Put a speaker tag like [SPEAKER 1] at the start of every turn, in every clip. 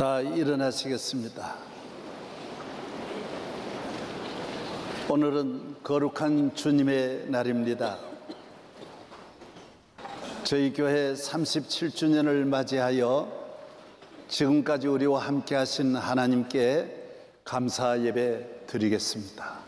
[SPEAKER 1] 다 일어나시겠습니다. 오늘은 거룩한 주님의 날입니다. 저희 교회 37주년을 맞이하여 지금까지 우리와 함께 하신 하나님께 감사 예배 드리겠습니다.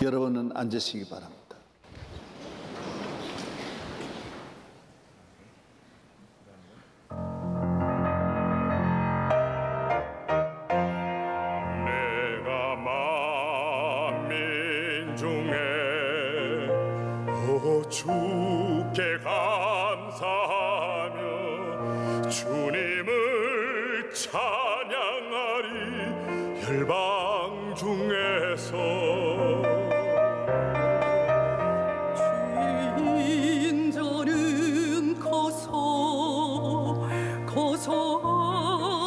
[SPEAKER 1] 여러분은 앉으시기 바랍니다.
[SPEAKER 2] 내가 만민 중에 주께 감사하며 주님을 찬양하리. 열방 중에서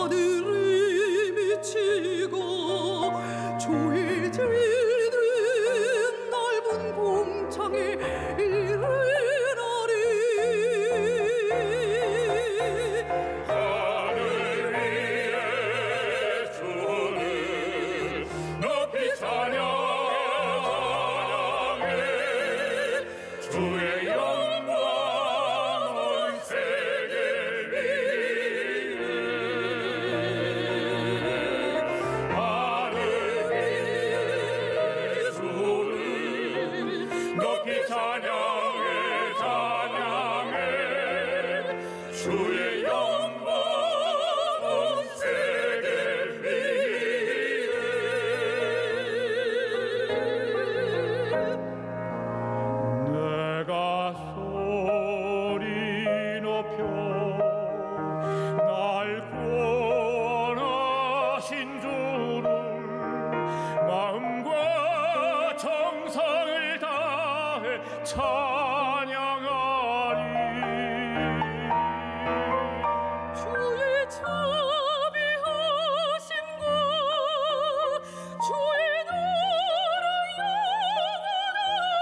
[SPEAKER 3] 하늘이 미치고 주의 지는 넓은 공창에 이르나리.
[SPEAKER 2] 하늘 위에 주를 높이 찬양해. 주의 영광 온 세계 주의 영광 온 세계 위에. 내가 소리 높여 날 구원하신 주를 마음과 정성을 다해 찬양하리.
[SPEAKER 3] 주의 자비하심과 주의 노를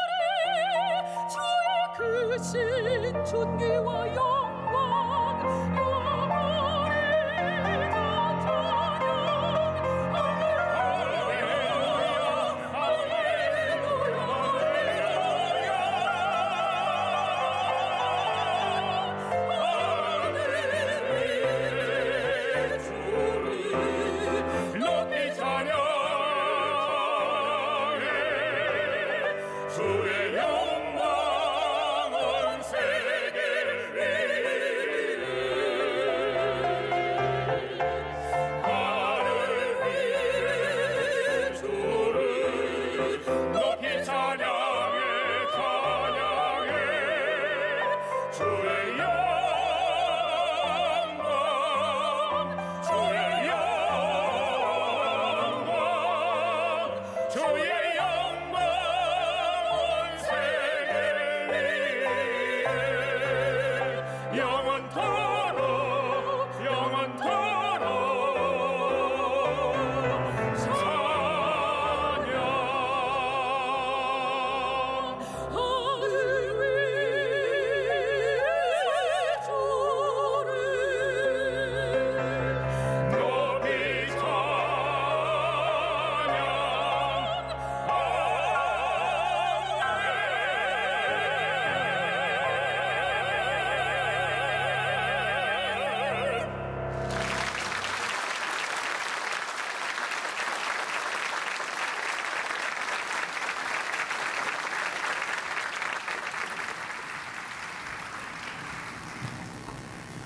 [SPEAKER 3] 영원하리. 주의 크신 존귀와 영광 영원히 다 찬양. 할렐루야
[SPEAKER 2] 높이 찬양해. 주의 영광 온 세계 위에. 하늘 위에 주를 높이 찬양해. 찬양해. 주의 영광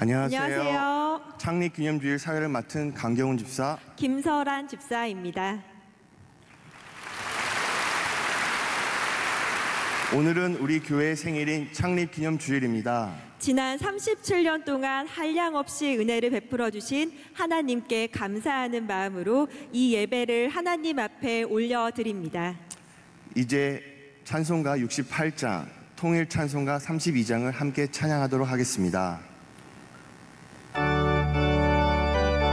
[SPEAKER 4] 안녕하세요.
[SPEAKER 5] 창립기념주일 사회를 맡은 강경훈 집사,
[SPEAKER 4] 김설한 집사입니다.
[SPEAKER 5] 오늘은 우리 교회의 생일인 창립기념주일입니다.
[SPEAKER 4] 지난 37년 동안 한량없이 은혜를 베풀어 주신 하나님께 감사하는 마음으로 이 예배를 하나님 앞에 올려드립니다.
[SPEAKER 5] 이제 찬송가 68장, 통일 찬송가 32장을 함께 찬양하도록 하겠습니다.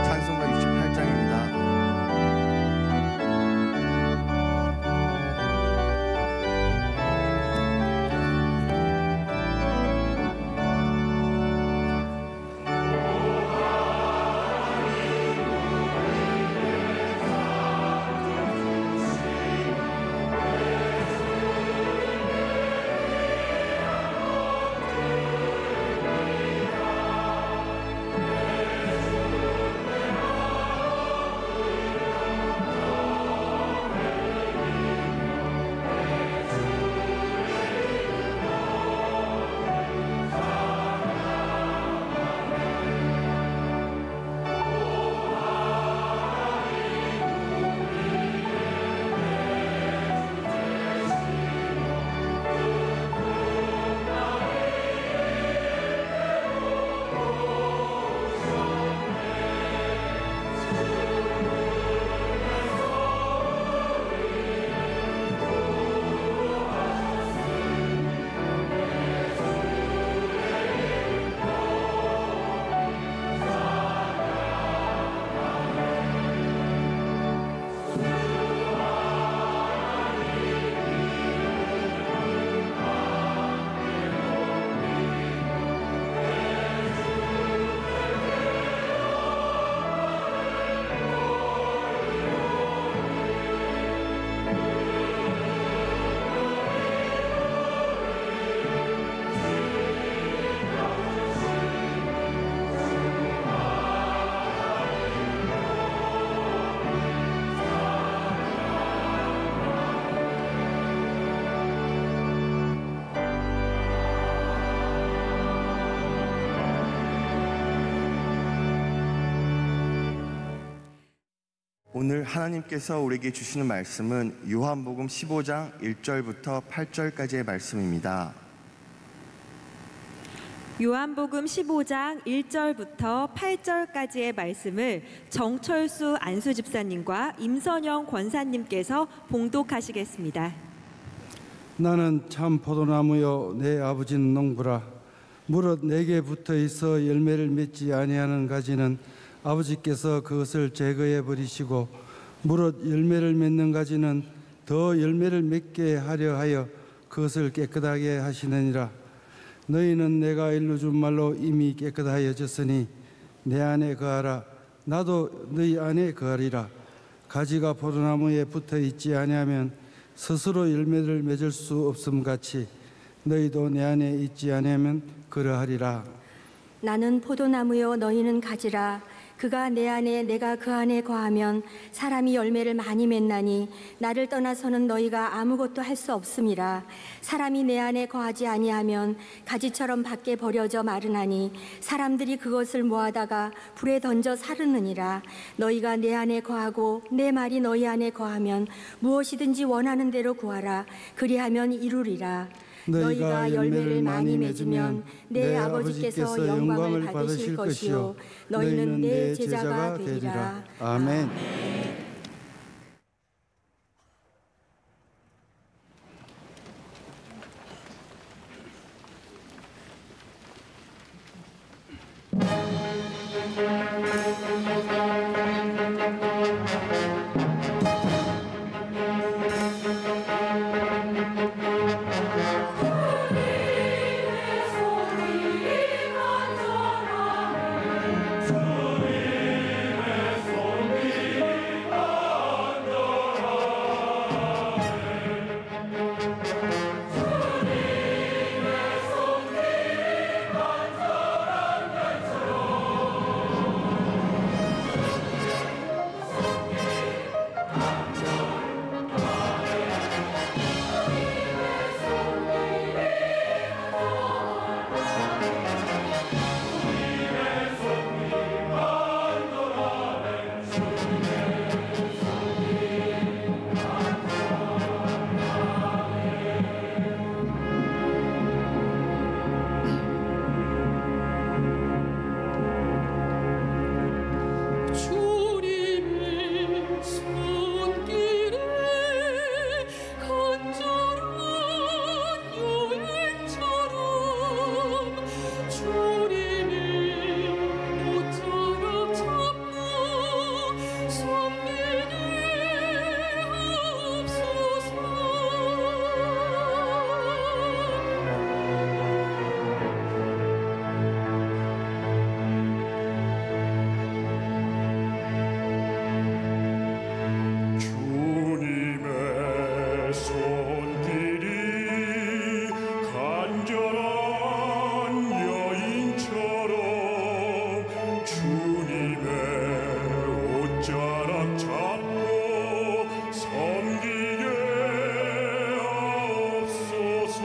[SPEAKER 5] 찬송가 68장입니다. 오늘 하나님께서 우리에게 주시는 말씀은 요한복음 15장 1절부터 8절까지의 말씀입니다.
[SPEAKER 4] 요한복음 15장 1절부터 8절까지의 말씀을 정철수 안수 집사님과 임선영 권사님께서 봉독하시겠습니다.
[SPEAKER 6] 나는 참 포도나무요 내 아버지는 농부라. 무릇 내게 붙어 있어 열매를 맺지 아니하는 가지는 아버지께서 그것을 제거해 버리시고 무릇 열매를 맺는 가지는 더 열매를 맺게 하려 하여 그것을 깨끗하게 하시느니라. 너희는 내가 일러준 말로 이미 깨끗하여졌으니 내 안에 거하라. 나도 너희 안에 거하리라. 가지가 포도나무에 붙어 있지 아니하면 스스로 열매를 맺을 수 없음 같이 너희도 내 안에 있지 아니하면 그러하리라.
[SPEAKER 7] 나는 포도나무요 너희는 가지라. 그가 내 안에 내가 그 안에 거하면 사람이 열매를 많이 맺나니 나를 떠나서는 너희가 아무것도 할 수 없음이라. 사람이 내 안에 거하지 아니하면 가지처럼 밖에 버려져 마르나니 사람들이 그것을 모아다가 불에 던져 사르느니라. 너희가 내 안에 거하고 내 말이 너희 안에 거하면 무엇이든지 원하는 대로 구하라. 그리하면 이루리라. 너희가 열매를 많이 맺으면 내 아버지께서 영광을 받으실 것이요 너희는 내 제자가 되리라.
[SPEAKER 6] 아멘.
[SPEAKER 2] 주님의 손 주님의 손길이 간절한 여인처럼 주님의 옷자락 잡고 섬기게 하옵소서.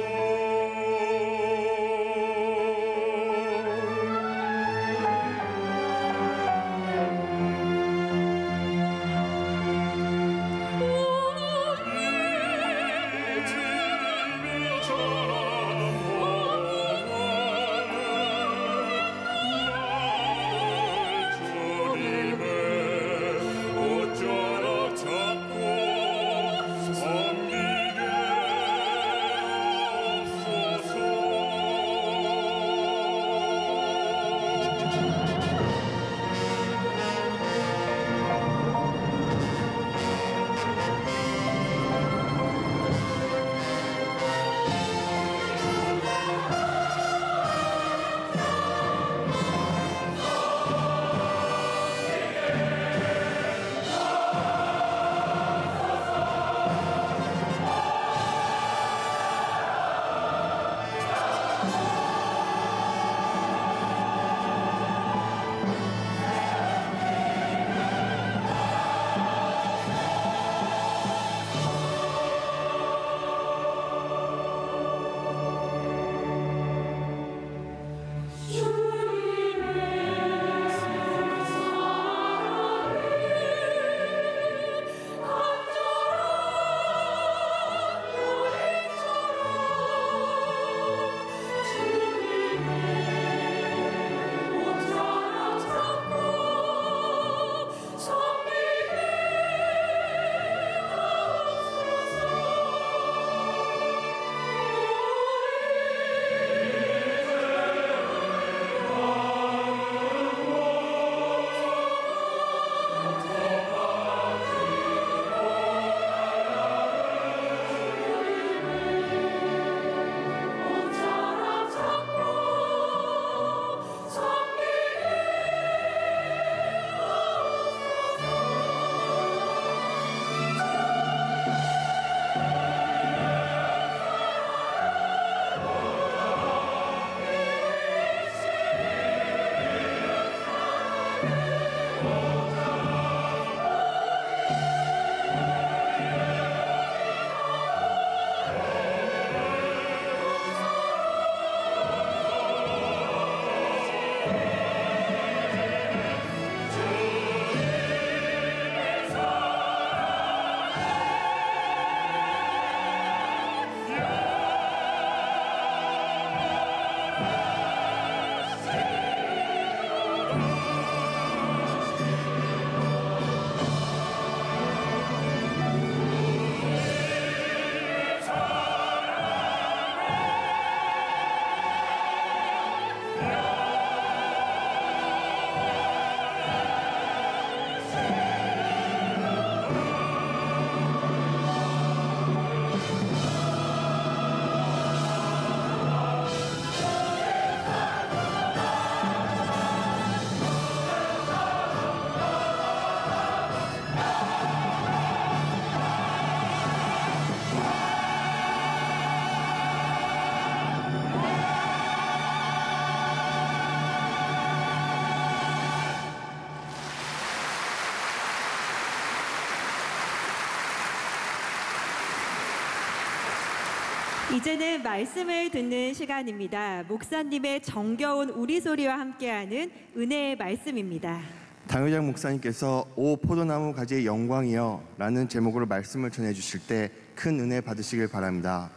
[SPEAKER 4] 이제는 말씀을 듣는 시간입니다. 목사님의 정겨운 우리소리와 함께하는 은혜의 말씀입니다.
[SPEAKER 5] 당회장 목사님께서 오 포도나무 가지의 영광이여 라는 제목으로 말씀을 전해주실 때 큰 은혜 받으시길 바랍니다.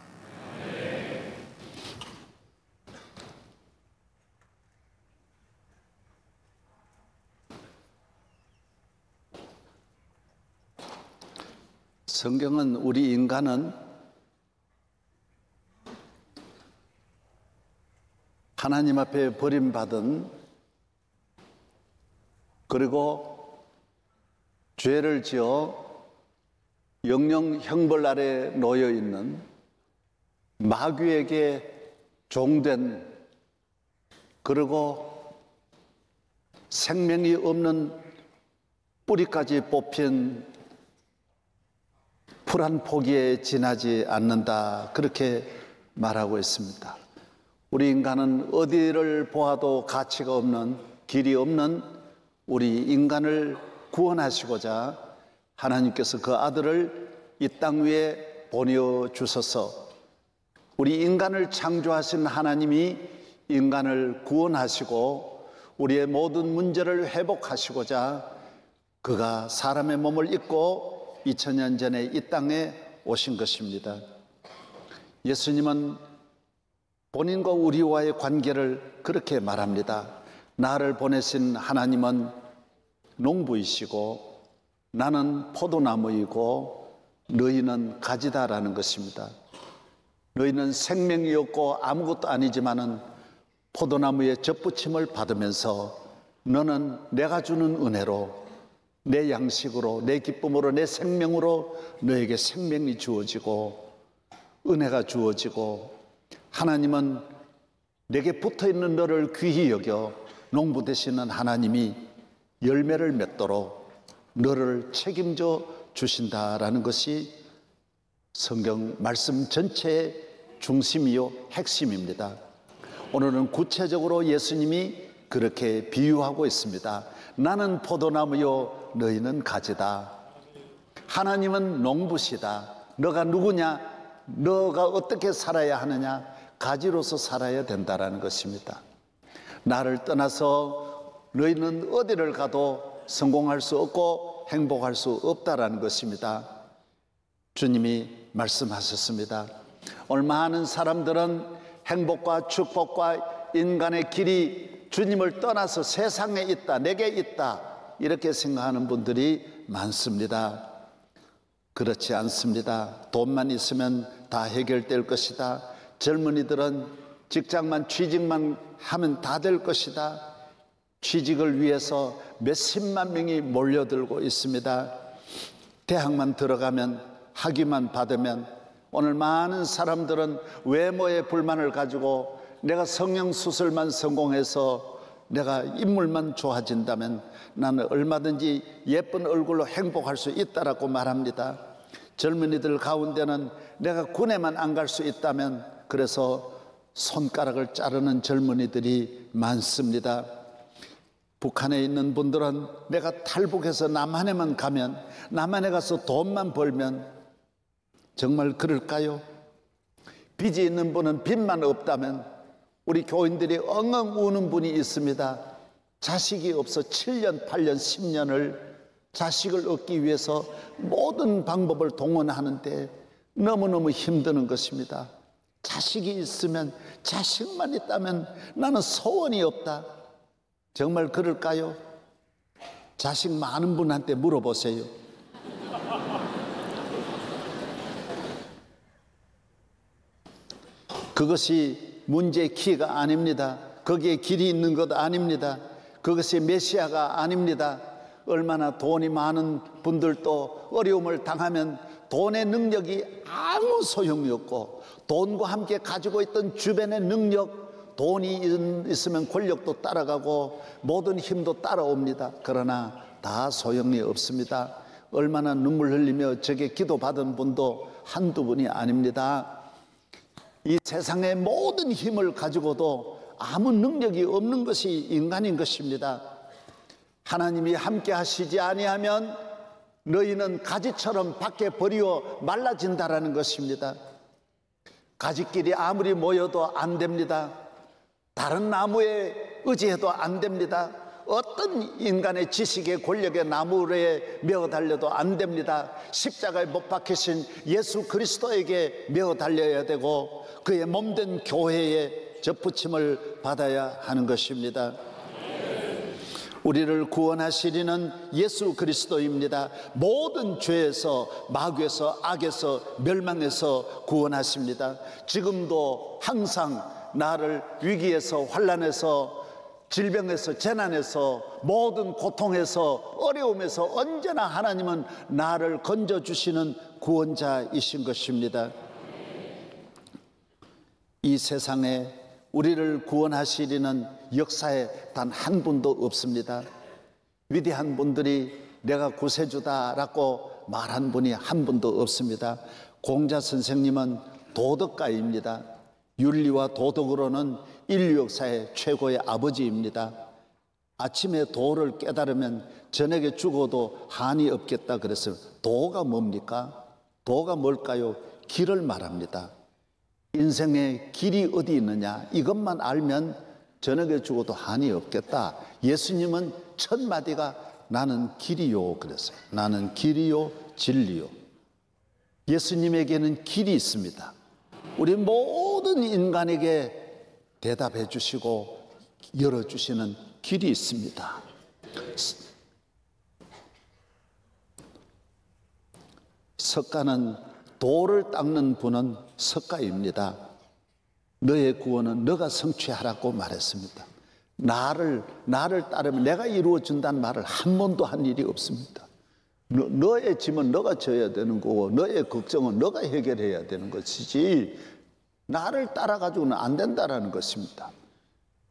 [SPEAKER 1] 성경은 우리 인간은 하나님 앞에 버림받은, 그리고 죄를 지어 영영 형벌 아래 놓여 있는 마귀에게 종된, 그리고 생명이 없는 뿌리까지 뽑힌 풀 한 포기에 지나지 않는다, 그렇게 말하고 있습니다. 우리 인간은 어디를 보아도 가치가 없는, 길이 없는 우리 인간을 구원하시고자 하나님께서 그 아들을 이 땅 위에 보내주셔서 우리 인간을 창조하신 하나님이 인간을 구원하시고 우리의 모든 문제를 회복하시고자 그가 사람의 몸을 입고 2000년 전에 이 땅에 오신 것입니다. 예수님은 본인과 우리와의 관계를 그렇게 말합니다. 나를 보내신 하나님은 농부이시고 나는 포도나무이고 너희는 가지다라는 것입니다. 너희는 생명이 없고 아무것도 아니지만은 포도나무의 접붙임을 받으면서 너는 내가 주는 은혜로, 내 양식으로, 내 기쁨으로, 내 생명으로 너에게 생명이 주어지고 은혜가 주어지고, 하나님은 내게 붙어있는 너를 귀히 여겨 농부 되시는 하나님이 열매를 맺도록 너를 책임져 주신다라는 것이 성경 말씀 전체의 중심이요 핵심입니다. 오늘은 구체적으로 예수님이 그렇게 비유하고 있습니다. 나는 포도나무요 너희는 가지다. 하나님은 농부시다. 너가 누구냐? 너가 어떻게 살아야 하느냐? 가지로서 살아야 된다라는 것입니다. 나를 떠나서 너희는 어디를 가도 성공할 수 없고 행복할 수 없다라는 것입니다. 주님이 말씀하셨습니다. 오늘 많은 사람들은 행복과 축복과 인간의 길이 주님을 떠나서 세상에 있다, 내게 있다, 이렇게 생각하는 분들이 많습니다. 그렇지 않습니다. 돈만 있으면 다 해결될 것이다. 젊은이들은 직장만, 취직만 하면 다 될 것이다. 취직을 위해서 몇십만 명이 몰려들고 있습니다. 대학만 들어가면, 학위만 받으면, 오늘 많은 사람들은 외모에 불만을 가지고 내가 성형수술만 성공해서 내가 인물만 좋아진다면 나는 얼마든지 예쁜 얼굴로 행복할 수 있다라고 말합니다. 젊은이들 가운데는 내가 군에만 안 갈 수 있다면, 그래서 손가락을 자르는 젊은이들이 많습니다. 북한에 있는 분들은 내가 탈북해서 남한에만 가면, 남한에 가서 돈만 벌면, 정말 그럴까요? 빚이 있는 분은 빚만 없다면, 우리 교인들이 엉엉 우는 분이 있습니다. 자식이 없어 7년, 8년, 10년을 자식을 얻기 위해서 모든 방법을 동원하는데 너무너무 힘드는 것입니다. 자식이 있으면, 자식만 있다면 나는 소원이 없다. 정말 그럴까요? 자식 많은 분한테 물어보세요. 그것이 문제의 키가 아닙니다. 거기에 길이 있는 것 아닙니다. 그것이 메시아가 아닙니다. 얼마나 돈이 많은 분들도 어려움을 당하면 돈의 능력이 아무 소용이 없고, 돈과 함께 가지고 있던 주변의 능력, 돈이 있으면 권력도 따라가고 모든 힘도 따라옵니다. 그러나 다 소용이 없습니다. 얼마나 눈물 흘리며 저게 기도받은 분도 한두 분이 아닙니다. 이 세상의 모든 힘을 가지고도 아무 능력이 없는 것이 인간인 것입니다. 하나님이 함께 하시지 아니하면 너희는 가지처럼 밖에 버리워 말라진다라는 것입니다. 가지끼리 아무리 모여도 안 됩니다. 다른 나무에 의지해도 안 됩니다. 어떤 인간의 지식의 권력의 나무에 메어 달려도 안 됩니다. 십자가에 못 박히신 예수 그리스도에게 메어 달려야 되고 그의 몸된 교회에 접붙임을 받아야 하는 것입니다. 우리를 구원하시리는 예수 그리스도입니다. 모든 죄에서, 마귀에서, 악에서, 멸망에서 구원하십니다. 지금도 항상 나를 위기에서, 환난에서 질병에서, 재난에서, 모든 고통에서, 어려움에서 언제나 하나님은 나를 건져주시는 구원자이신 것입니다. 이 세상에 우리를 구원하시리는 역사에 단 한 분도 없습니다. 위대한 분들이 내가 구세주다라고 말한 분이 한 분도 없습니다. 공자 선생님은 도덕가입니다. 윤리와 도덕으로는 인류 역사의 최고의 아버지입니다. 아침에 도를 깨달으면 저녁에 죽어도 한이 없겠다 그랬어요. 도가 뭡니까? 도가 뭘까요? 길을 말합니다. 인생의 길이 어디 있느냐, 이것만 알면 저녁에 죽어도 한이 없겠다. 예수님은 첫 마디가 나는 길이요 그랬어요. 나는 길이요 진리요. 예수님에게는 길이 있습니다. 우리 모든 인간에게 대답해 주시고 열어주시는 길이 있습니다. 석가는 돌을 닦는 분은 석가입니다. 너의 구원은 너가 성취하라고 말했습니다. 나를 따르면 내가 이루어준다는 말을 한 번도 한 일이 없습니다. 너의 짐은 너가 져야 되는 거고 너의 걱정은 너가 해결해야 되는 것이지 나를 따라가지고는 안 된다라는 것입니다.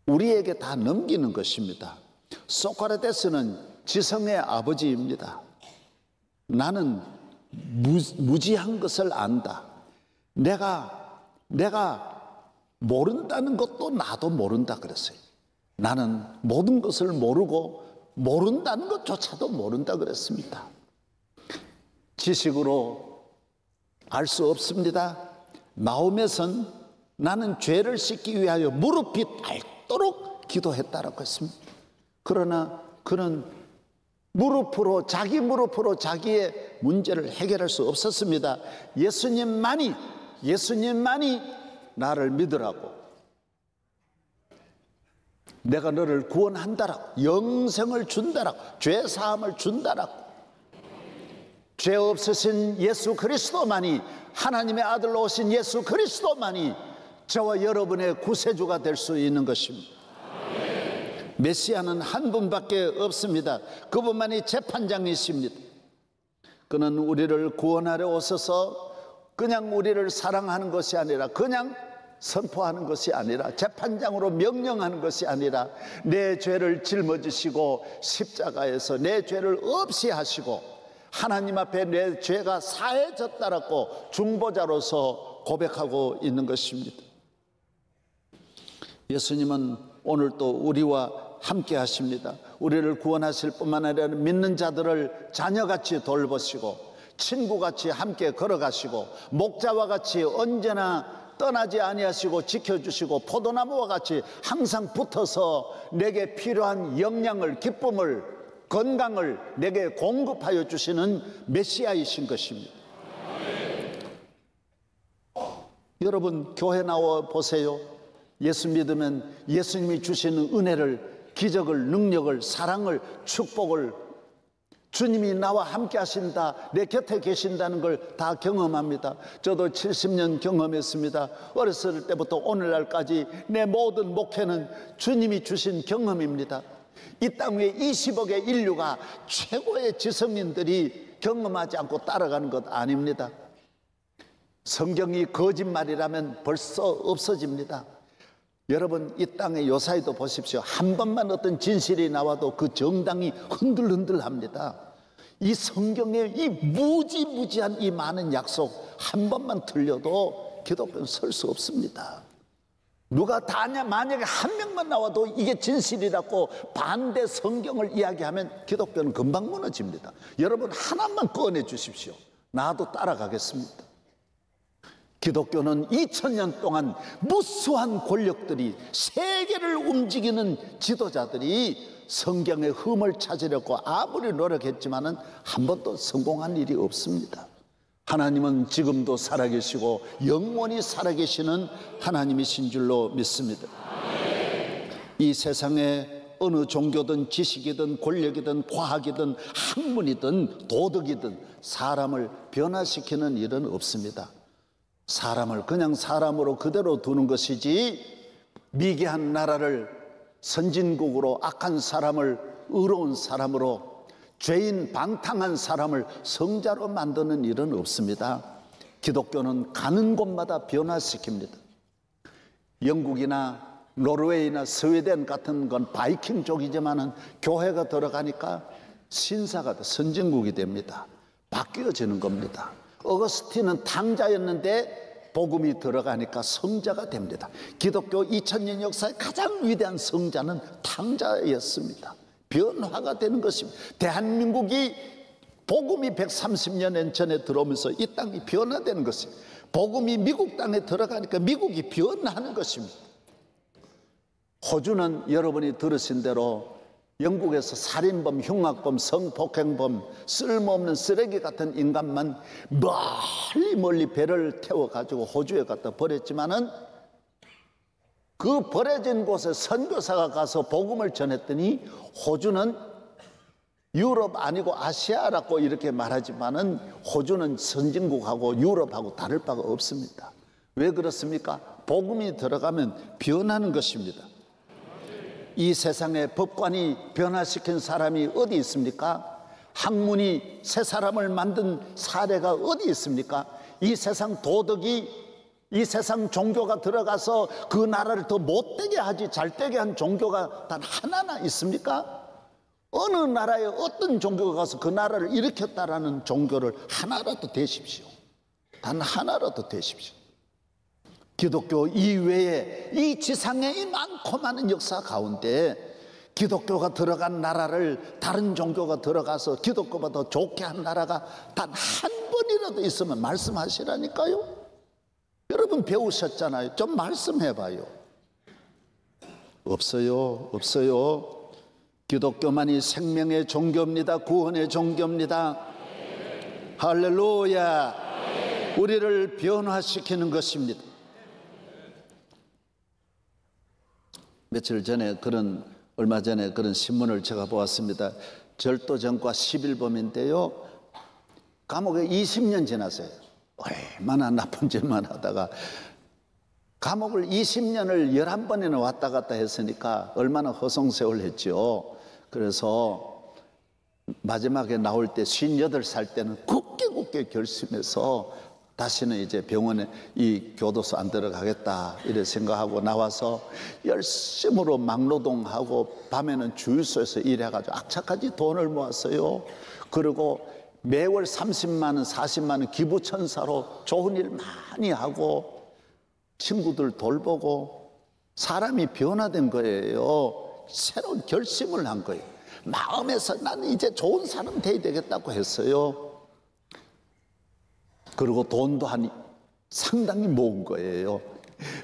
[SPEAKER 1] 우리에게 다 넘기는 것입니다. 소크라테스는 지성의 아버지입니다. 나는 무지한 것을 안다. 내가 모른다는 것도 나도 모른다 그랬어요. 나는 모든 것을 모르고 모른다는 것조차도 모른다 그랬습니다. 지식으로 알 수 없습니다. 마음에선 나는 죄를 씻기 위하여 무릎이 닳도록 기도했다라고 했습니다. 그러나 그는 자기 무릎으로 자기의 문제를 해결할 수 없었습니다. 예수님만이 나를 믿으라고, 내가 너를 구원한다라고, 영생을 준다라고, 죄 사함을 준다라고, 죄 없으신 예수 그리스도만이, 하나님의 아들로 오신 예수 그리스도만이 저와 여러분의 구세주가 될 수 있는 것입니다. 메시아는 한 분밖에 없습니다. 그분만이 재판장이십니다. 그는 우리를 구원하려 오셔서 그냥 우리를 사랑하는 것이 아니라, 그냥 선포하는 것이 아니라, 재판장으로 명령하는 것이 아니라 내 죄를 짊어지시고 십자가에서 내 죄를 없이 하시고 하나님 앞에 내 죄가 사해졌다라고 중보자로서 고백하고 있는 것입니다. 예수님은 오늘 또 우리와 함께 하십니다. 우리를 구원하실 뿐만 아니라 믿는 자들을 자녀같이 돌보시고 친구같이 함께 걸어가시고 목자와 같이 언제나 떠나지 아니하시고 지켜주시고 포도나무와 같이 항상 붙어서 내게 필요한 영양을, 기쁨을, 건강을 내게 공급하여 주시는 메시아이신 것입니다. 여러분 교회 나와 보세요. 예수 믿으면 예수님이 주시는 은혜를, 기적을, 능력을, 사랑을, 축복을, 주님이 나와 함께 하신다, 내 곁에 계신다는 걸 다 경험합니다. 저도 70년 경험했습니다. 어렸을 때부터 오늘날까지 내 모든 목회는 주님이 주신 경험입니다. 이 땅 위에 20억의 인류가 최고의 지성인들이 경험하지 않고 따라가는 것 아닙니다. 성경이 거짓말이라면 벌써 없어집니다. 여러분 이 땅의 요사이도 보십시오. 한 번만 어떤 진실이 나와도 그 정당이 흔들흔들합니다. 이 성경의 이 무지무지한 이 많은 약속 한 번만 틀려도 기독교는 설 수 없습니다. 누가 다냐, 만약에 한 명만 나와도 이게 진실이라고 반대 성경을 이야기하면 기독교는 금방 무너집니다. 여러분 하나만 꺼내 주십시오. 나도 따라가겠습니다. 기독교는 2000년 동안 무수한 권력들이, 세계를 움직이는 지도자들이 성경의 흠을 찾으려고 아무리 노력했지만은 한 번도 성공한 일이 없습니다. 하나님은 지금도 살아계시고 영원히 살아계시는 하나님이신 줄로 믿습니다. 이 세상에 어느 종교든 지식이든 권력이든 과학이든 학문이든 도덕이든 사람을 변화시키는 일은 없습니다. 사람을 그냥 사람으로 그대로 두는 것이지 미개한 나라를 선진국으로 악한 사람을 의로운 사람으로, 죄인 방탕한 사람을 성자로 만드는 일은 없습니다. 기독교는 가는 곳마다 변화시킵니다. 영국이나 노르웨이나 스웨덴 같은 건 바이킹족이지만은 교회가 들어가니까 신사가 선진국이 됩니다. 바뀌어지는 겁니다. 어거스틴은 탕자였는데 복음이 들어가니까 성자가 됩니다. 기독교 2000년 역사의 가장 위대한 성자는 탕자였습니다. 변화가 되는 것입니다. 대한민국이 복음이 130년 전에 들어오면서 이 땅이 변화되는 것입니다. 복음이 미국 땅에 들어가니까 미국이 변화하는 것입니다. 호주는 여러분이 들으신 대로 영국에서 살인범, 흉악범, 성폭행범, 쓸모없는 쓰레기 같은 인간만 멀리 배를 태워가지고 호주에 갖다 버렸지만은 그 버려진 곳에 선교사가 가서 복음을 전했더니 호주는 유럽 아니고 아시아라고 이렇게 말하지만은 호주는 선진국하고 유럽하고 다를 바가 없습니다. 왜 그렇습니까? 복음이 들어가면 변하는 것입니다. 이 세상에 법관이 변화시킨 사람이 어디 있습니까? 학문이 새 사람을 만든 사례가 어디 있습니까? 이 세상 도덕이, 이 세상 종교가 들어가서 그 나라를 더 못되게 하지 잘되게 한 종교가 단 하나나 있습니까? 어느 나라에 어떤 종교가 가서 그 나라를 일으켰다라는 종교를 하나라도 되십시오. 단 하나라도 되십시오. 기독교 이외에 이 지상에 이 많고 많은 역사 가운데 기독교가 들어간 나라를 다른 종교가 들어가서 기독교보다 더 좋게 한 나라가 단 한 번이라도 있으면 말씀하시라니까요. 여러분 배우셨잖아요. 좀 말씀해봐요. 없어요. 없어요. 기독교만이 생명의 종교입니다. 구원의 종교입니다. 할렐루야. 우리를 변화시키는 것입니다. 며칠 전에 얼마 전에 그런 신문을 제가 보았습니다. 절도전과 11범인데요. 감옥에 20년 지났어요. 얼마나 나쁜 짓만 하다가 감옥을 20년을 11번이나 왔다 갔다 했으니까 얼마나 허송세월 했죠. 그래서 마지막에 나올 때 58살 때는 굳게 결심해서 다시는 이제 병원에 이 교도소 안 들어가겠다 이래 생각하고 나와서 열심으로 막노동하고 밤에는 주유소에서 일해가지고 악착같이 돈을 모았어요. 그리고 매월 30만 원, 40만 원 기부천사로 좋은 일 많이 하고 친구들 돌보고 사람이 변화된 거예요. 새로운 결심을 한 거예요. 마음에서 나는 이제 좋은 사람 돼야 되겠다고 했어요. 그리고 돈도 상당히 모은 거예요.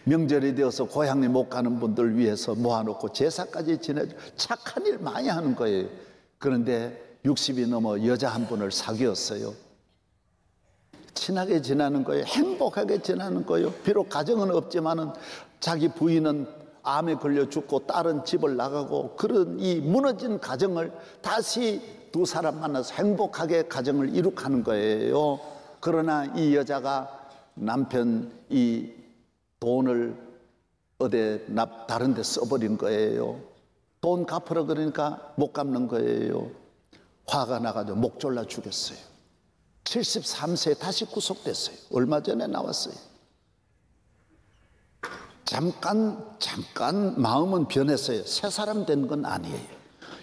[SPEAKER 1] 명절이 되어서 고향에 못 가는 분들 위해서 모아놓고 제사까지 지내주고 착한 일 많이 하는 거예요. 그런데 60이 넘어 여자 한 분을 사귀었어요. 친하게 지내는 거예요. 행복하게 지내는 거예요. 비록 가정은 없지만은 자기 부인은 암에 걸려 죽고 딸은 집을 나가고 그런 이 무너진 가정을 다시 두 사람 만나서 행복하게 가정을 이룩하는 거예요. 그러나 이 여자가 남편 이 돈을 다른 데 써버린 거예요. 돈 갚으라 그러니까 못 갚는 거예요. 화가 나가지고 목 졸라 죽였어요. 73세에 다시 구속됐어요. 얼마 전에 나왔어요. 잠깐 마음은 변했어요. 새 사람 된 건 아니에요.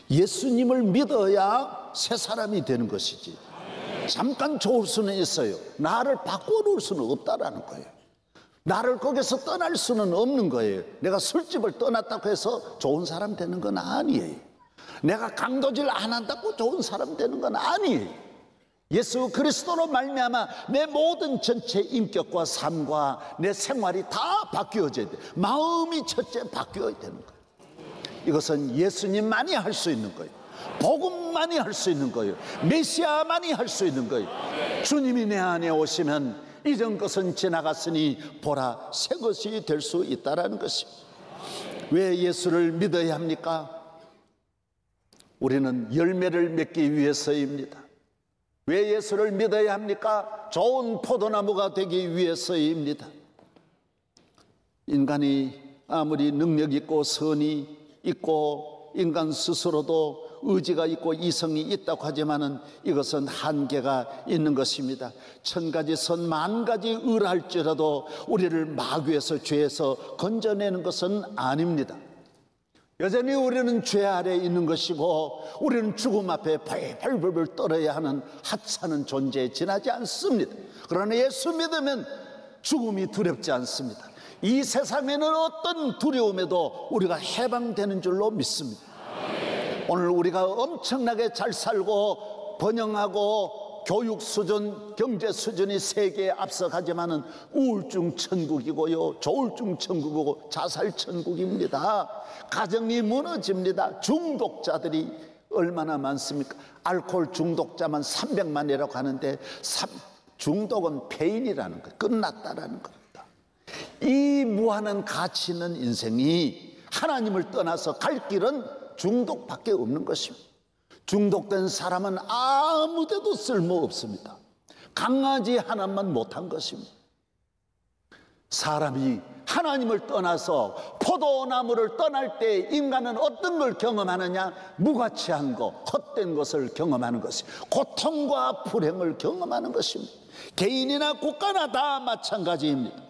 [SPEAKER 1] 예수님을 믿어야 새 사람이 되는 것이지. 잠깐 좋을 수는 있어요. 나를 바꿔놓을 수는 없다라는 거예요. 나를 거기서 떠날 수는 없는 거예요. 내가 술집을 떠났다고 해서 좋은 사람 되는 건 아니에요. 내가 강도질 안 한다고 좋은 사람 되는 건 아니에요. 예수 그리스도로 말미암아 내 모든 전체 인격과 삶과 내 생활이 다 바뀌어져야 돼요. 마음이 첫째 바뀌어야 되는 거예요. 이것은 예수님만이 할 수 있는 거예요. 복음만이 할 수 있는 거예요. 메시아만이 할 수 있는 거예요. 주님이 내 안에 오시면 이전 것은 지나갔으니 보라 새 것이 될 수 있다라는 것입니다. 왜 예수를 믿어야 합니까? 우리는 열매를 맺기 위해서입니다. 왜 예수를 믿어야 합니까? 좋은 포도나무가 되기 위해서입니다. 인간이 아무리 능력 있고 선이 있고 인간 스스로도 의지가 있고 이성이 있다고 하지만은 이것은 한계가 있는 것입니다. 천 가지 선 만 가지 의할지라도 우리를 마귀에서 죄에서 건져내는 것은 아닙니다. 여전히 우리는 죄 아래에 있는 것이고 우리는 죽음 앞에 벌벌벌 떨어야 하는 하찮은 존재에 지나지 않습니다. 그러나 예수 믿으면 죽음이 두렵지 않습니다. 이 세상에는 어떤 두려움에도 우리가 해방되는 줄로 믿습니다. 오늘 우리가 엄청나게 잘 살고 번영하고 교육 수준, 경제 수준이 세계에 앞서가지만은 우울증 천국이고요, 조울증 천국이고 자살 천국입니다. 가정이 무너집니다. 중독자들이 얼마나 많습니까? 알코올 중독자만 300만이라고 하는데 중독은 폐인이라는 거예요. 끝났다라는 겁니다. 이 무한한 가치 있는 인생이 하나님을 떠나서 갈 길은 중독밖에 없는 것입니다. 중독된 사람은 아무 데도 쓸모없습니다. 강아지 하나만 못한 것입니다. 사람이 하나님을 떠나서 포도나무를 떠날 때 인간은 어떤 걸 경험하느냐? 무가치한 것, 헛된 것을 경험하는 것입니다. 고통과 불행을 경험하는 것입니다. 개인이나 국가나 다 마찬가지입니다.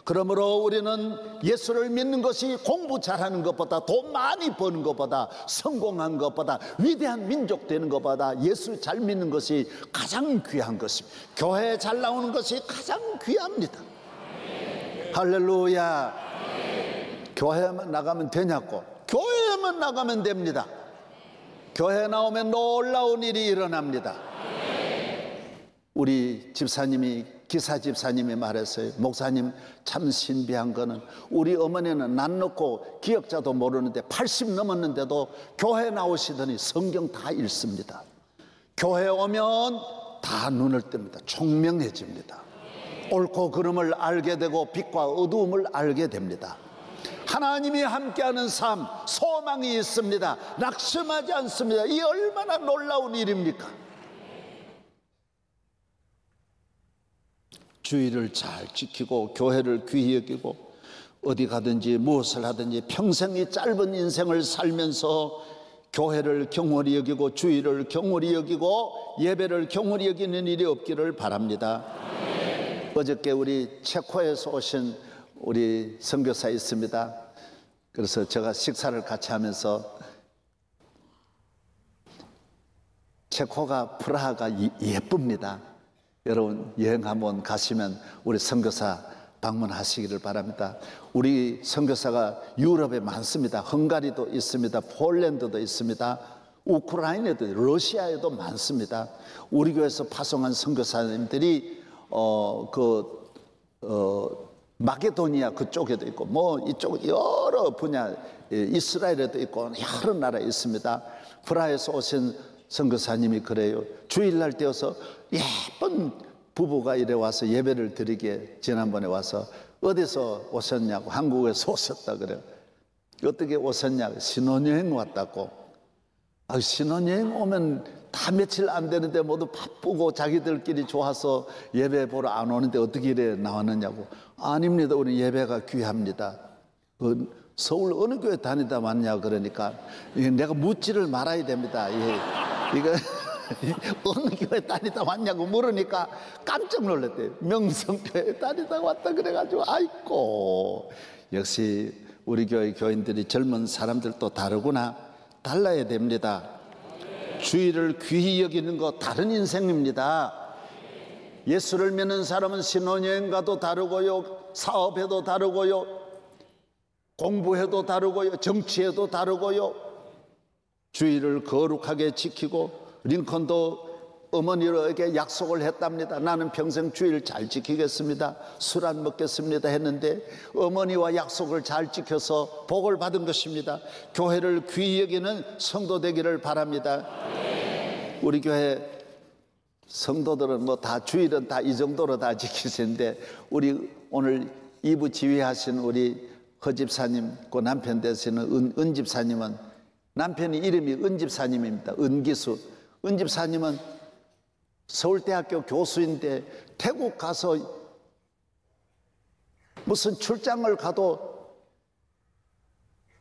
[SPEAKER 1] 그러므로 우리는 예수를 믿는 것이 공부 잘하는 것보다, 돈 많이 버는 것보다, 성공한 것보다, 위대한 민족 되는 것보다 예수 잘 믿는 것이 가장 귀한 것입니다. 교회 잘 나오는 것이 가장 귀합니다. 할렐루야. 교회만 나가면 되냐고? 교회만 나가면 됩니다. 교회 나오면 놀라운 일이 일어납니다. 우리 집사님이, 기사 집사님이 말했어요. 목사님, 참 신비한 거는 우리 어머니는 난 놓고 기억자도 모르는데 80 넘었는데도 교회 나오시더니 성경 다 읽습니다. 교회 오면 다 눈을 뜹니다. 총명해집니다. 옳고 그름을 알게 되고 빛과 어두움을 알게 됩니다. 하나님이 함께하는 삶, 소망이 있습니다. 낙심하지 않습니다. 이 얼마나 놀라운 일입니까? 주의를 잘 지키고 교회를 귀히 여기고 어디 가든지 무엇을 하든지 평생이 짧은 인생을 살면서 교회를 경홀히 여기고 주의를 경홀히 여기고 예배를 경홀히 여기는 일이 없기를 바랍니다. 어저께 우리 체코에서 오신 우리 선교사 있습니다. 그래서 제가 식사를 같이 하면서 체코가 프라하가 예쁩니다. 여러분 여행 한번 가시면 우리 선교사 방문하시기를 바랍니다. 우리 선교사가 유럽에 많습니다. 헝가리도 있습니다. 폴란드도 있습니다. 우크라이나도 러시아에도 많습니다. 우리 교회에서 파송한 선교사님들이 마게도니아 그쪽에도 있고 뭐 이쪽 여러 분야, 이스라엘에도 있고 여러 나라에 있습니다. 프라하에서 오신 선교사님이 그래요. 주일날 되어서 예쁜 부부가 이래 와서 예배를 드리게 지난번에 와서 어디서 오셨냐고, 한국에서 오셨다 그래요. 어떻게 오셨냐고, 신혼여행 왔다고. 신혼여행 오면 다 며칠 안 되는데 모두 바쁘고 자기들끼리 좋아서 예배 보러 안 오는데 어떻게 이래 나왔느냐고. 아닙니다. 우리 예배가 귀합니다. 서울 어느 교회 다니다 왔냐 그러니까 내가 묻지를 말아야 됩니다. 이거 어느 교회 다니다 왔냐고 물으니까 깜짝 놀랐대요. 명성교회 다니다 왔다 그래가지고 아이고, 역시 우리 교회 교인들이 젊은 사람들도 다르구나. 달라야 됩니다. 주의를 귀히 여기는 거 다른 인생입니다. 예수를 믿는 사람은 신혼여행가도 다르고요, 사업해도 다르고요, 공부해도 다르고요, 정치해도 다르고요. 주의를 거룩하게 지키고, 링컨도 어머니에게 약속을 했답니다. 나는 평생 주의를 잘 지키겠습니다. 술 안 먹겠습니다 했는데 어머니와 약속을 잘 지켜서 복을 받은 것입니다. 교회를 귀히 여기는 성도 되기를 바랍니다. 우리 교회 성도들은 뭐 다 주일은 다 이 정도로 다 지키시는데 우리 오늘 2부 지휘하신 우리 허 집사님, 그 남편 되시는 은 집사님은, 남편이 이름이 은 집사님입니다. 은기수. 은 집사님은 서울대학교 교수인데 태국 가서 무슨 출장을 가도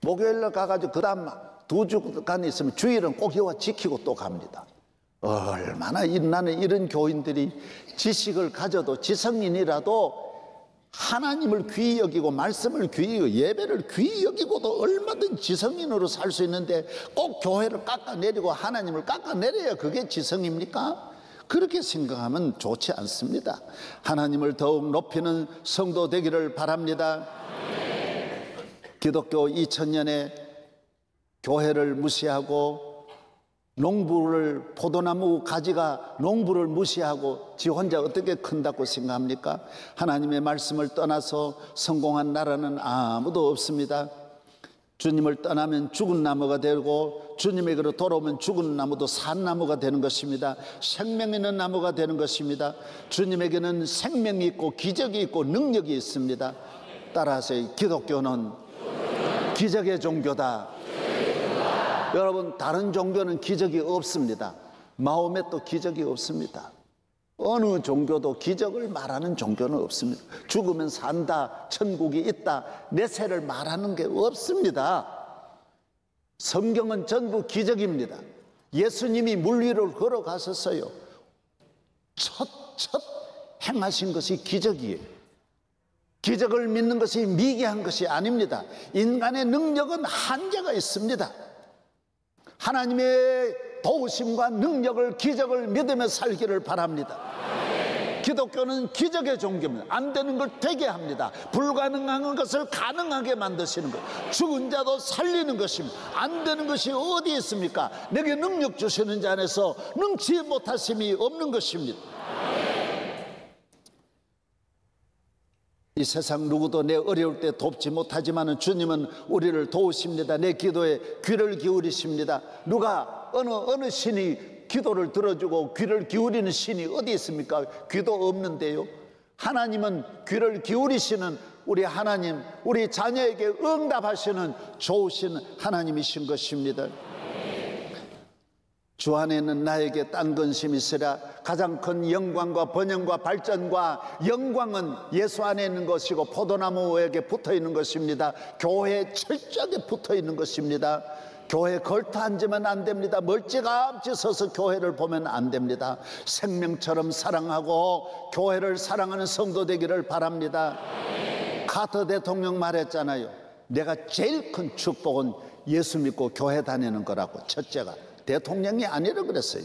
[SPEAKER 1] 목요일날 가가지고 그 다음 2주간 있으면 주일은 꼭 여와 지키고 또 갑니다. 얼마나 나는 이런 교인들이 지식을 가져도 지성인이라도 하나님을 귀히 여기고 말씀을 귀히 여기고 예배를 귀히 여기고도 얼마든 지성인으로 살 수 있는데 꼭 교회를 깎아내리고 하나님을 깎아내려야 그게 지성입니까? 그렇게 생각하면 좋지 않습니다. 하나님을 더욱 높이는 성도 되기를 바랍니다. 기독교 2000년에 교회를 무시하고 농부를, 포도나무 가지가 농부를 무시하고 지 혼자 어떻게 큰다고 생각합니까? 하나님의 말씀을 떠나서 성공한 나라는 아무도 없습니다. 주님을 떠나면 죽은 나무가 되고 주님에게로 돌아오면 죽은 나무도 산 나무가 되는 것입니다. 생명 있는 나무가 되는 것입니다. 주님에게는 생명이 있고 기적이 있고 능력이 있습니다. 따라서 기독교는 기적의 종교다. 여러분, 다른 종교는 기적이 없습니다. 마호메도 기적이 없습니다. 어느 종교도 기적을 말하는 종교는 없습니다. 죽으면 산다, 천국이 있다, 내세를 말하는 게 없습니다. 성경은 전부 기적입니다. 예수님이 물 위를 걸어가셨어요. 첫 행하신 것이 기적이에요. 기적을 믿는 것이 미개한 것이 아닙니다. 인간의 능력은 한계가 있습니다. 하나님의 도우심과 능력을, 기적을 믿으며 살기를 바랍니다. 기독교는 기적의 종교입니다. 안 되는 걸 되게 합니다. 불가능한 것을 가능하게 만드시는 것, 죽은 자도 살리는 것입니다. 안 되는 것이 어디 있습니까? 내게 능력 주시는 자 안에서 능치 못하심이 없는 것입니다. 이 세상 누구도 내 어려울 때 돕지 못하지만 주님은 우리를 도우십니다. 내 기도에 귀를 기울이십니다. 누가 어느 신이 기도를 들어주고 귀를 기울이는 신이 어디 있습니까? 귀도 없는데요. 하나님은 귀를 기울이시는 우리 하나님, 우리 자녀에게 응답하시는 좋으신 하나님이신 것입니다. 주 안에는 나에게 딴 근심이 있으라. 가장 큰 영광과 번영과 발전과 영광은 예수 안에 있는 것이고 포도나무에게 붙어 있는 것입니다. 교회에 철저하게 붙어 있는 것입니다. 교회에 걸터 앉으면 안 됩니다. 멀찌감치 서서 교회를 보면 안 됩니다. 생명처럼 사랑하고 교회를 사랑하는 성도 되기를 바랍니다. 카터 대통령 말했잖아요. 내가 제일 큰 축복은 예수 믿고 교회 다니는 거라고. 첫째가 대통령이 아니라 그랬어요.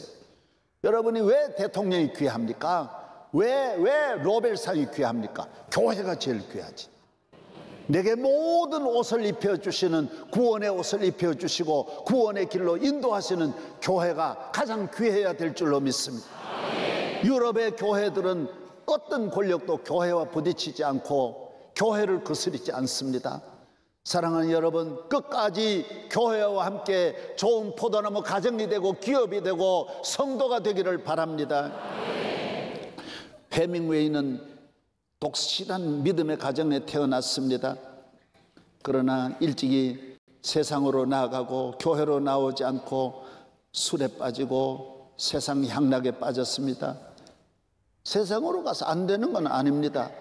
[SPEAKER 1] 여러분이 왜 대통령이 귀합니까? 왜 노벨상이 귀합니까? 교회가 제일 귀하지. 내게 모든 옷을 입혀주시는, 구원의 옷을 입혀주시고 구원의 길로 인도하시는 교회가 가장 귀해야 될 줄로 믿습니다. 유럽의 교회들은 어떤 권력도 교회와 부딪히지 않고 교회를 거스르지 않습니다. 사랑하는 여러분, 끝까지 교회와 함께 좋은 포도나무 가정이 되고 기업이 되고 성도가 되기를 바랍니다. 해밍웨이는 독실한 믿음의 가정에 태어났습니다. 그러나 일찍이 세상으로 나아가고 교회로 나오지 않고 술에 빠지고 세상 향락에 빠졌습니다. 세상으로 가서 안 되는 건 아닙니다.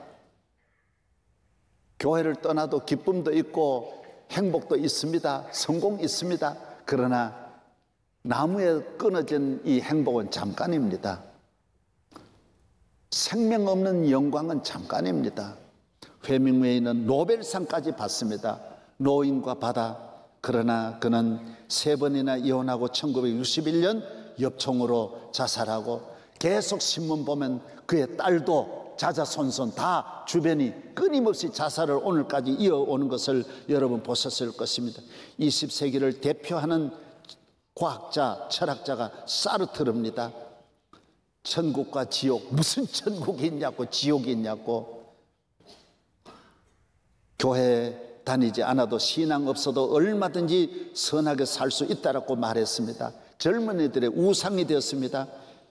[SPEAKER 1] 교회를 떠나도 기쁨도 있고 행복도 있습니다. 성공 있습니다. 그러나 나무에 끊어진 이 행복은 잠깐입니다. 생명 없는 영광은 잠깐입니다. 해밍웨이는 노벨상까지 받습니다. 노인과 바다. 그러나 그는 3번이나 이혼하고 1961년 엽총으로 자살하고 계속 신문 보면 그의 딸도 자자손손 다 주변이 끊임없이 자살을 오늘까지 이어오는 것을 여러분 보셨을 것입니다. 20세기를 대표하는 과학자, 철학자가 사르트르입니다. 천국과 지옥, 무슨 천국이 있냐고 지옥이 있냐고. 교회 다니지 않아도 신앙 없어도 얼마든지 선하게 살 수 있다라고 말했습니다. 젊은이들의 우상이 되었습니다.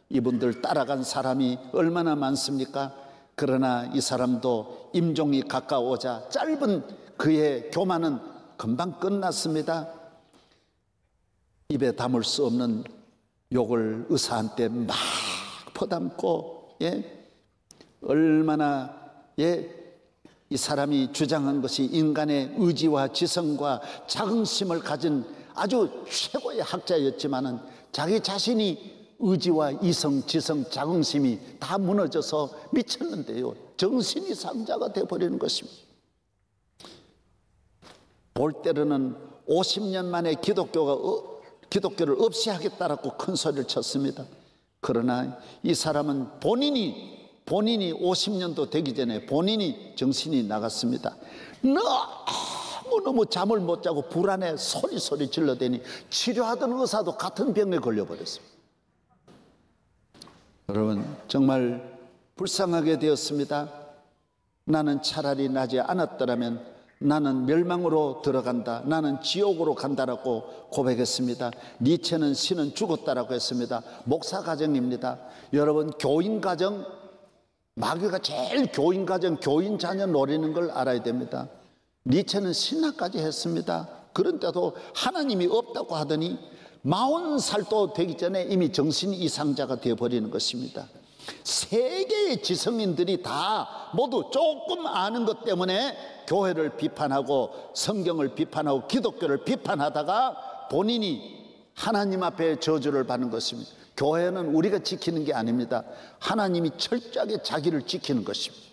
[SPEAKER 1] 이분들 따라간 사람이 얼마나 많습니까? 그러나 이 사람도 임종이 가까워오자 짧은 그의 교만은 금방 끝났습니다. 입에 담을 수 없는 욕을 의사한테 막 퍼담고, 얼마나 이 사람이 주장한 것이 인간의 의지와 지성과 자긍심을 가진 아주 최고의 학자였지만은 자기 자신이 의지와 이성, 지성, 자긍심이 다 무너져서 미쳤는데요. 정신이 상자가 되어버리는 것입니다. 볼테르는 50년 만에 기독교를 없이 하겠다라고 큰 소리를 쳤습니다. 그러나 이 사람은 본인이 50년도 되기 전에 본인이 정신이 나갔습니다. 너무 잠을 못 자고 불안해 소리 질러대니 치료하던 의사도 같은 병에 걸려버렸습니다. 여러분, 정말 불쌍하게 되었습니다. 나는 차라리 나지 않았더라면 나는 멸망으로 들어간다, 나는 지옥으로 간다라고 고백했습니다. 니체는 신은 죽었다라고 했습니다. 목사 가정입니다. 여러분, 교인 가정, 마귀가 제일 교인 가정, 교인 자녀 노리는 걸 알아야 됩니다. 니체는 신학까지 했습니다. 그런데도 하나님이 없다고 하더니 40살도 되기 전에 이미 정신 이상자가 되어버리는 것입니다. 세계의 지성인들이 다 모두 조금 아는 것 때문에 교회를 비판하고 성경을 비판하고 기독교를 비판하다가 본인이 하나님 앞에 저주를 받는 것입니다. 교회는 우리가 지키는 게 아닙니다. 하나님이 철저하게 자기를 지키는 것입니다.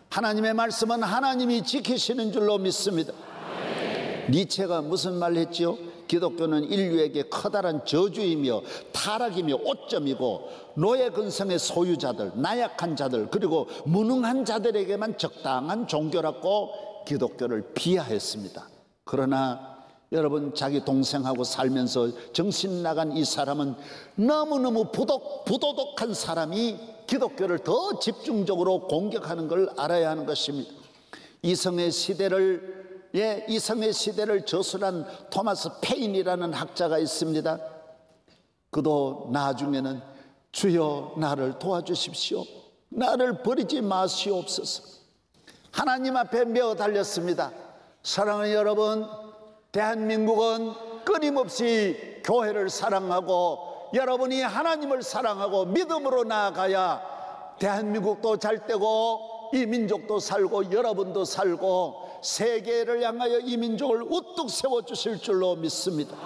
[SPEAKER 1] 하나님의 말씀은 하나님이 지키시는 줄로 믿습니다. 니체가 무슨 말 했지요? 기독교는 인류에게 커다란 저주이며 타락이며 오점이고 노예 근성의 소유자들, 나약한 자들, 그리고 무능한 자들에게만 적당한 종교라고 기독교를 비하했습니다. 그러나 여러분, 자기 동생하고 살면서 정신 나간 이 사람은 너무너무 부도덕한 사람이 기독교를 더 집중적으로 공격하는 걸 알아야 하는 것입니다. 이성의 시대를 저술한 토마스 페인이라는 학자가 있습니다. 그도 나중에는 주여 나를 도와주십시오, 나를 버리지 마시옵소서, 하나님 앞에 메어 달렸습니다. 사랑하는 여러분, 대한민국은 끊임없이 교회를 사랑하고 여러분이 하나님을 사랑하고 믿음으로 나아가야 대한민국도 잘 되고 이 민족도 살고 여러분도 살고 세계를 향하여 이 민족을 우뚝 세워주실 줄로 믿습니다.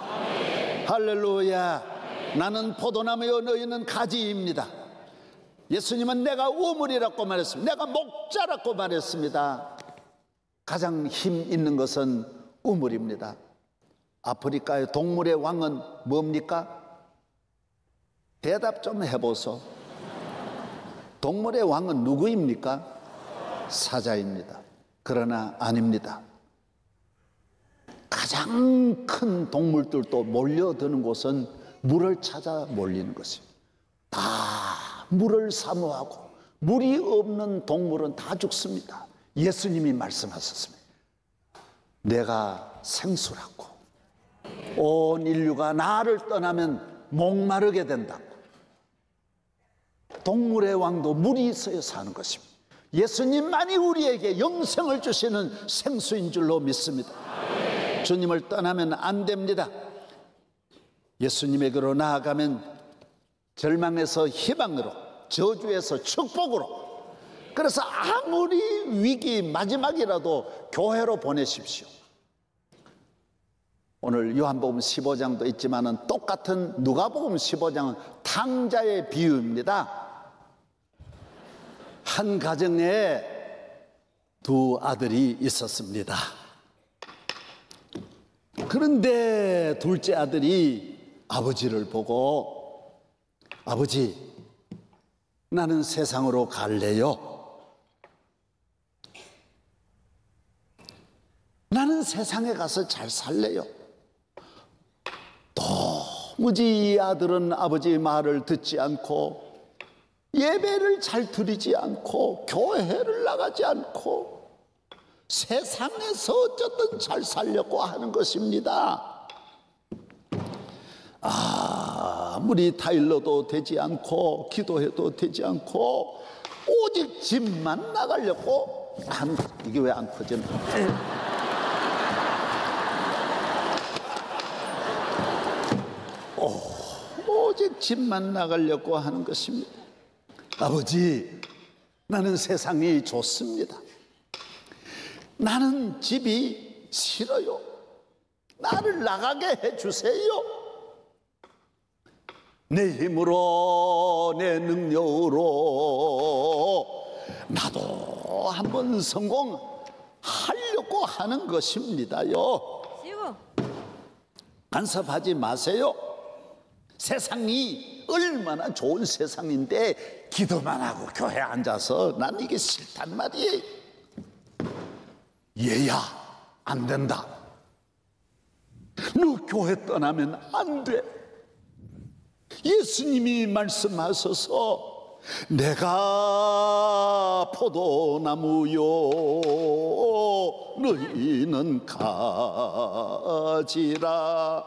[SPEAKER 1] 할렐루야. 나는 포도나무요 너희는 가지입니다. 예수님은 내가 우물이라고 말했습니다. 내가 목자라고 말했습니다. 가장 힘 있는 것은 우물입니다. 아프리카의 동물의 왕은 뭡니까? 대답 좀 해보소. 동물의 왕은 누구입니까? 사자입니다. 그러나 아닙니다. 가장 큰 동물들도 몰려드는 곳은 물을 찾아 몰리는 것입니다. 다 물을 사모하고 물이 없는 동물은 다 죽습니다. 예수님이 말씀하셨습니다. 내가 생수라고, 온 인류가 나를 떠나면 목마르게 된다고. 동물의 왕도 물이 있어야 사는 것입니다. 예수님만이 우리에게 영생을 주시는 생수인 줄로 믿습니다. 주님을 떠나면 안 됩니다. 예수님에게로 나아가면 절망에서 희망으로, 저주에서 축복으로. 그래서 아무리 위기 마지막이라도 교회로 보내십시오. 오늘 요한복음 15장도 있지만은 똑같은 누가복음 15장은 탕자의 비유입니다. 한 가정에 두 아들이 있었습니다. 그런데 둘째 아들이 아버지를 보고, 아버지, 나는 세상으로 갈래요. 나는 세상에 가서 잘 살래요. 도무지 이 아들은 아버지의 말을 듣지 않고 예배를 잘 드리지 않고 교회를 나가지 않고 세상에서 어쨌든 잘 살려고 하는 것입니다. 아무리 타일러도 되지 않고 기도해도 되지 않고 오직 집만 나가려고 하는 것. 이게 왜 안 커지나? 오직 집만 나가려고 하는 것입니다. 아버지, 나는 세상이 좋습니다. 나는 집이 싫어요. 나를 나가게 해주세요. 내 힘으로, 내 능력으로 나도 한번 성공하려고 하는 것입니다요. 간섭하지 마세요. 세상이 얼마나 좋은 세상인데 기도만 하고 교회에 앉아서 난 이게 싫단 말이에요. 얘야, 안 된다. 너 교회 떠나면 안 돼. 예수님이 말씀하셔서 내가 포도나무요 너희는 가지라.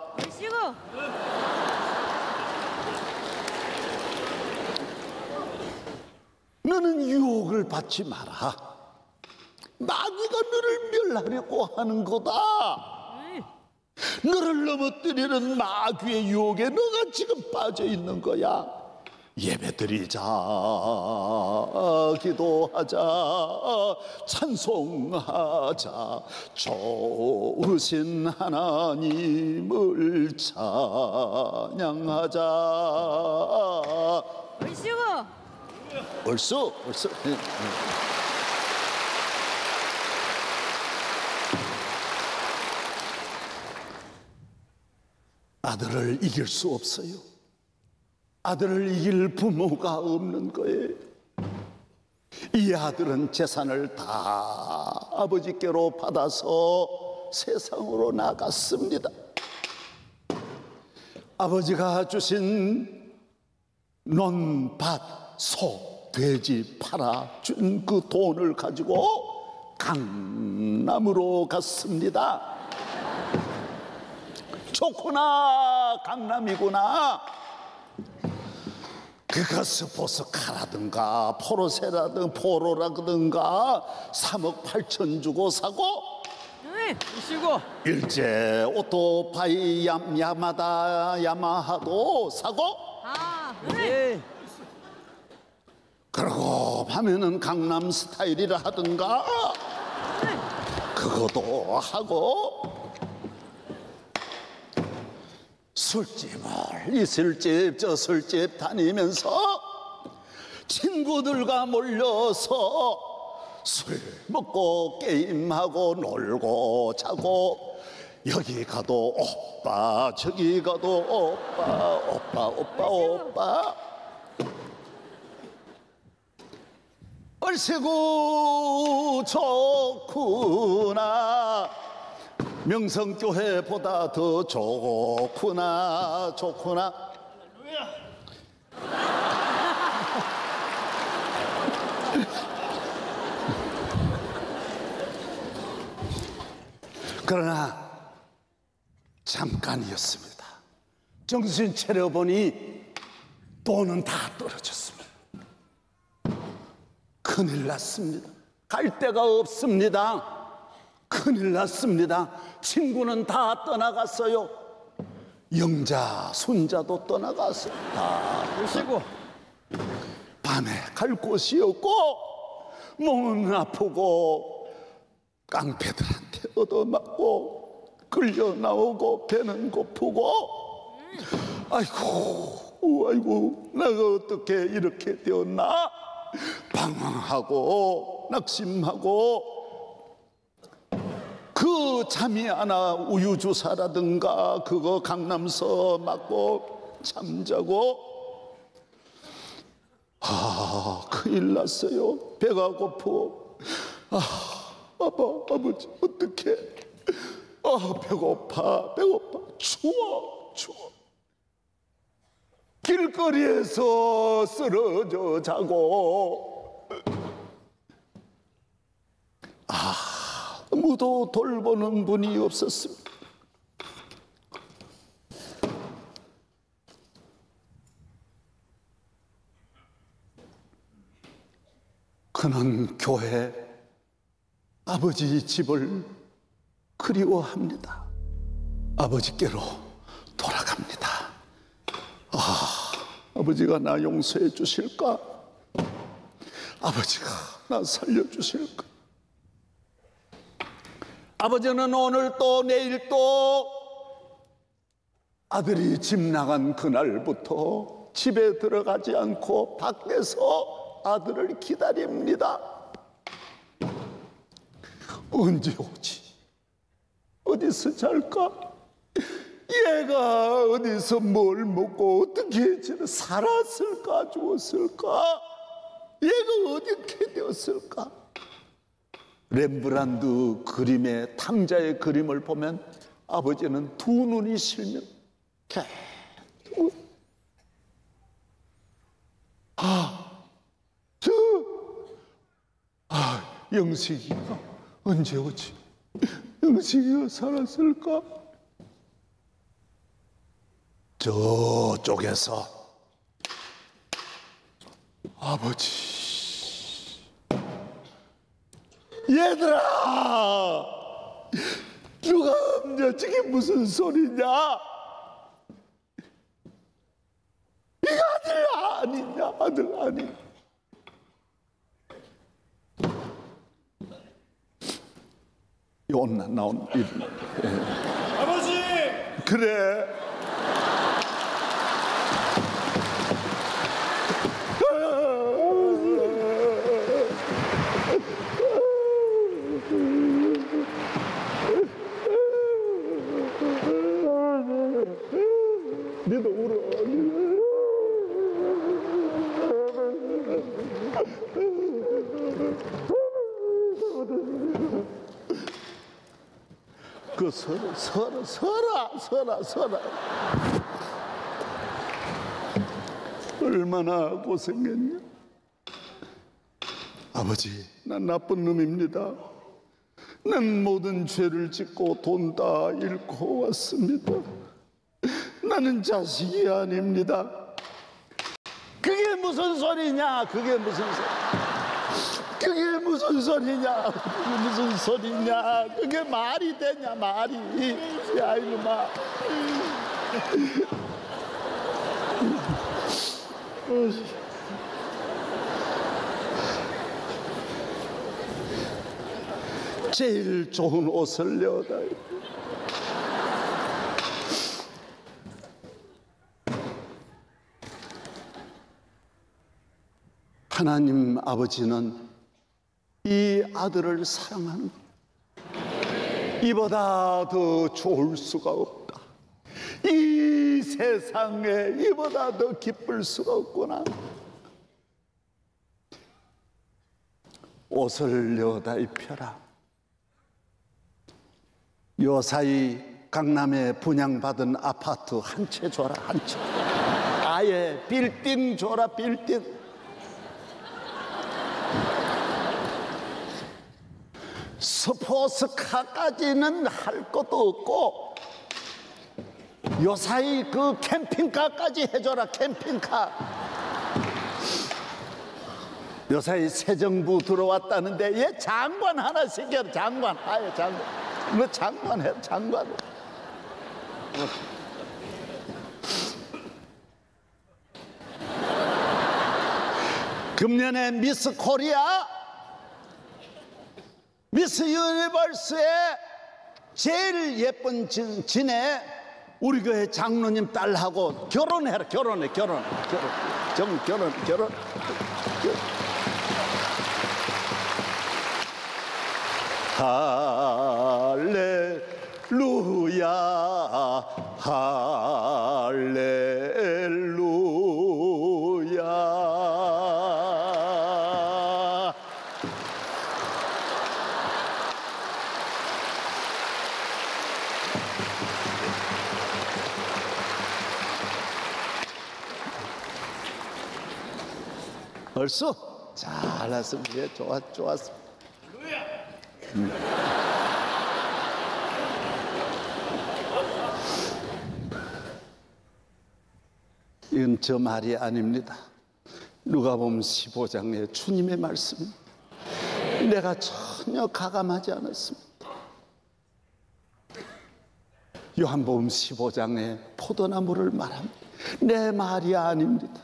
[SPEAKER 1] 너는 유혹을 받지 마라. 마귀가 너를 멸하려고 하는 거다. 너를 넘어뜨리는 마귀의 유혹에 너가 지금 빠져 있는 거야. 예배드리자, 기도하자, 찬송하자, 좋으신 하나님을 찬양하자. 얼쑤. 아들을 이길 수 없어요. 아들을 이길 부모가 없는 거예요. 이 아들은 재산을 다 아버지께로 받아서 세상으로 나갔습니다. 아버지가 주신 논밭, 소, 돼지 팔아준 그 돈을 가지고 강남으로 갔습니다. 좋구나, 강남이구나. 그것을 보스카라든가 포로라든가 3억 8천 주고 사고, 일제 오토바이 야마하도 사고, 그러고 밤에는 강남 스타일이라 하든가 그것도 하고, 술집을 이 술집 저 술집 다니면서 친구들과 몰려서 술 먹고 게임하고 놀고 자고, 여기 가도 오빠 저기 가도 오빠. 얼씨구 좋구나. 명성교회보다 더 좋구나. 그러나 잠깐이었습니다. 정신 차려보니 돈은 다 떨어졌습니다. 큰일 났습니다. 갈 데가 없습니다. 큰일 났습니다. 친구는 다 떠나갔어요. 영자, 손자도 떠나갔어요. 다 보시고 밤에 갈 곳이 없고 몸은 아프고 깡패들한테 얻어맞고 끌려 나오고 배는 고프고, 아이고 내가 어떻게 이렇게 되었나 방황하고 낙심하고, 그 잠이 안 와 우유주사라든가 그거 강남서 맞고 잠자고, 큰일 났어요. 배가 고프. 아버지 어떡해. 배고파. 추워. 길거리에서 쓰러져 자고, 아무도 돌보는 분이 없었습니다. 그는 교회, 아버지 집을 그리워합니다. 아버지께로 돌아갑니다. 아버지가 나 용서해 주실까? 아버지가 나 살려주실까? 아버지는 오늘 또 내일 또 아들이 집 나간 그날부터 집에 들어가지 않고 밖에서 아들을 기다립니다. 언제 오지? 어디서 잘까? 얘가 어디서 뭘 먹고 어떻게 살았을까? 죽었을까? 얘가 어떻게 되었을까? 렘브란트 그림의 탕자의 그림을 보면 아버지는 두 눈이 실면 계속 영식이가 언제 오지? 영식이가 살았을까? 저쪽에서 아버지, 얘들아, 누가 없냐? 저게 무슨 소리냐? 이거 아들 아니냐? 아들 아니냐? 요나 나온 일.
[SPEAKER 2] 아버지!
[SPEAKER 1] 그래. 니도 울어. 그 서라. 얼마나 고생했냐? 아버지, 난 나쁜 놈입니다. 난 모든 죄를 짓고 돈 다 잃고 왔습니다. 나는 자식이 아닙니다. 그게 무슨 소리냐? 그게 무슨 소리냐? 그게 무슨 소리냐? 그게 말이 되냐? 말이. 야, 이놈아. 제일 좋은 옷을 내어다. 하나님 아버지는 이 아들을 사랑하는 이보다 더 좋을 수가 없다. 이 세상에 이보다 더 기쁠 수가 없구나. 옷을 내어다 입혀라. 요사이 강남에 분양받은 아파트 한 채 줘라. 한 채. 아예 빌딩 줘라. 빌딩. 스포츠카까지는 할 것도 없고 요사이 그 캠핑카까지 해줘라. 캠핑카. 요사이 새 정부 들어왔다는데 얘 장관 하나 시켜라. 장관. 아예 장관. 너 장관 해. 장관. 금년에 미스 코리아, 미스 유니버스의 제일 예쁜 진에 우리 교회 장로님 딸하고 결혼해라. 결혼. 할렐루야, 할렐루야. 벌써 잘했습니다. 좋았습니다. 이건 저 말이 아닙니다. 누가복음 15장의 주님의 말씀입니다. 내가 전혀 가감하지 않았습니다. 요한복음 15장의 포도나무를 말합니다. 내 말이 아닙니다.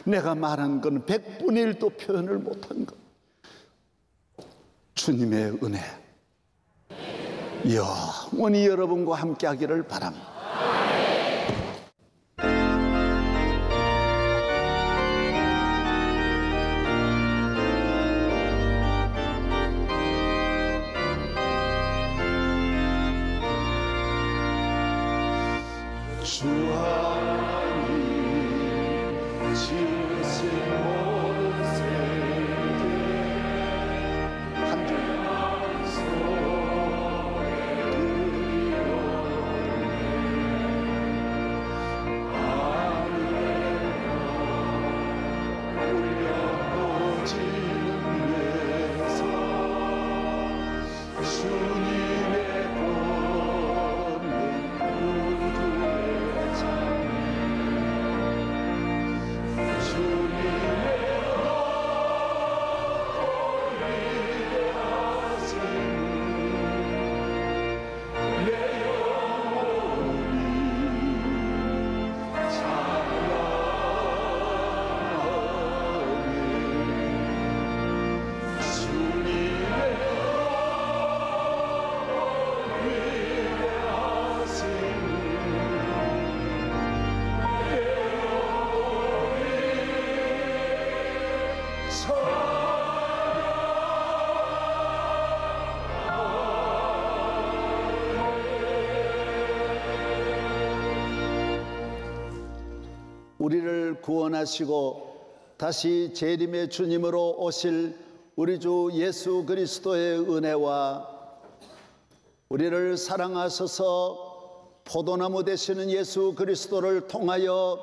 [SPEAKER 1] 내가 말한 건 100분의 1도 표현을 못한 것. 주님의 은혜, 영원히 여러분과 함께 하기를 바랍니다. 주 하나님 지으신 모든 세계 한 줄 우리를 구원하시고 다시 재림의 주님으로 오실 우리 주 예수 그리스도의 은혜와 우리를 사랑하셔서 포도나무 되시는 예수 그리스도를 통하여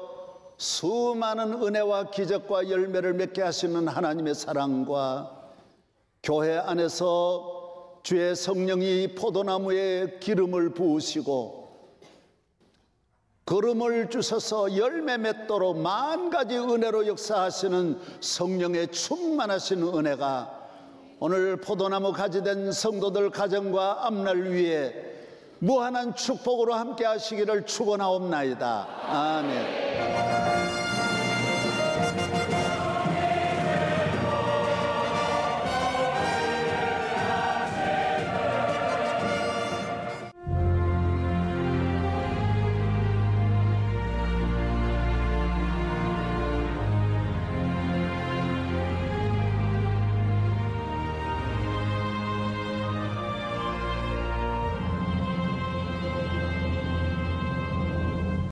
[SPEAKER 1] 수많은 은혜와 기적과 열매를 맺게 하시는 하나님의 사랑과 교회 안에서 주의 성령이 포도나무에 기름을 부으시고 걸음을 주셔서 열매 맺도록 만 가지 은혜로 역사하시는 성령의 충만하신 은혜가 오늘 포도나무 가지 된 성도들 가정과 앞날 위에 무한한 축복으로 함께 하시기를 축원하옵나이다. 아멘.